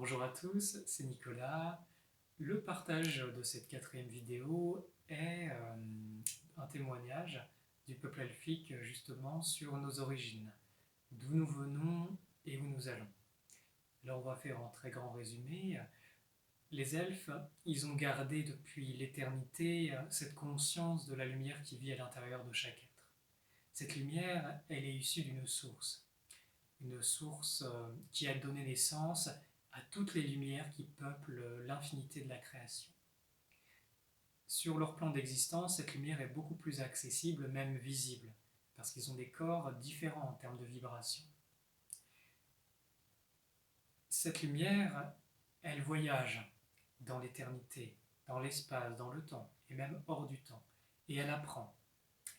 Bonjour à tous, c'est Nicolas. Le partage de cette quatrième vidéo est un témoignage du peuple elfique justement sur nos origines, d'où nous venons et où nous allons. Là, on va faire un très grand résumé. Les elfes, ils ont gardé depuis l'éternité cette conscience de la lumière qui vit à l'intérieur de chaque être. Cette lumière, elle est issue d'une source qui a donné naissance à toutes les lumières qui peuplent l'infinité de la création. Sur leur plan d'existence, cette lumière est beaucoup plus accessible, même visible, parce qu'ils ont des corps différents en termes de vibration. Cette lumière, elle voyage dans l'éternité, dans l'espace, dans le temps, et même hors du temps, et elle apprend.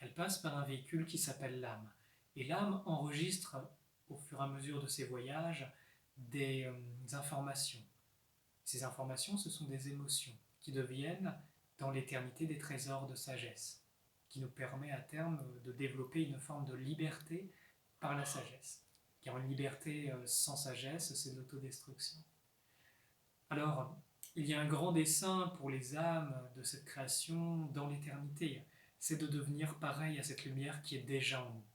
Elle passe par un véhicule qui s'appelle l'âme, et l'âme enregistre au fur et à mesure de ses voyages des informations. Ces informations, ce sont des émotions qui deviennent dans l'éternité des trésors de sagesse, qui nous permet à terme de développer une forme de liberté par la sagesse. Car une liberté sans sagesse, c'est de l'autodestruction. Alors, il y a un grand dessein pour les âmes de cette création dans l'éternité, c'est de devenir pareil à cette lumière qui est déjà en nous,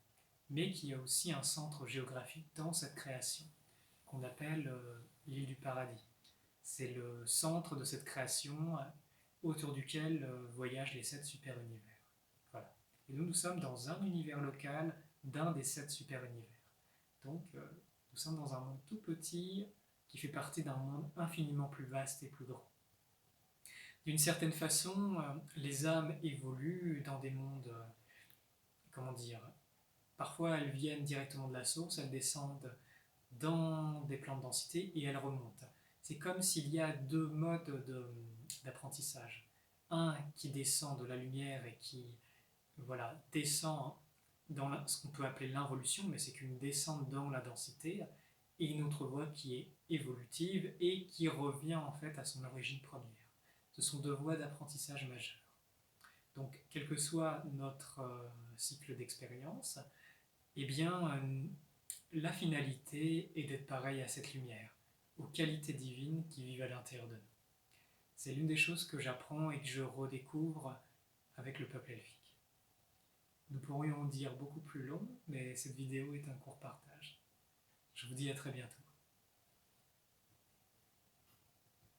mais qui a aussi un centre géographique dans cette création, qu'on appelle l'île du paradis. C'est le centre de cette création autour duquel voyagent les 7 super-univers. Voilà. Et nous sommes dans un univers local d'un des 7 super-univers. Donc, nous sommes dans un monde tout petit qui fait partie d'un monde infiniment plus vaste et plus grand. D'une certaine façon, les âmes évoluent dans des mondes, comment dire, parfois elles viennent directement de la source, elles descendent dans des plans de densité et elles remontent. C'est comme s'il y a deux modes d'apprentissage. Un qui descend de la lumière et qui descend dans ce qu'on peut appeler l'involution, mais c'est qu'une descente dans la densité, et une autre voie qui est évolutive et qui revient en fait à son origine première. Ce sont deux voies d'apprentissage majeures. Donc, quel que soit notre cycle d'expérience, eh bien, la finalité est d'être pareil à cette lumière, aux qualités divines qui vivent à l'intérieur de nous. C'est l'une des choses que j'apprends et que je redécouvre avec le peuple elfique. Nous pourrions en dire beaucoup plus long, mais cette vidéo est un court partage. Je vous dis à très bientôt.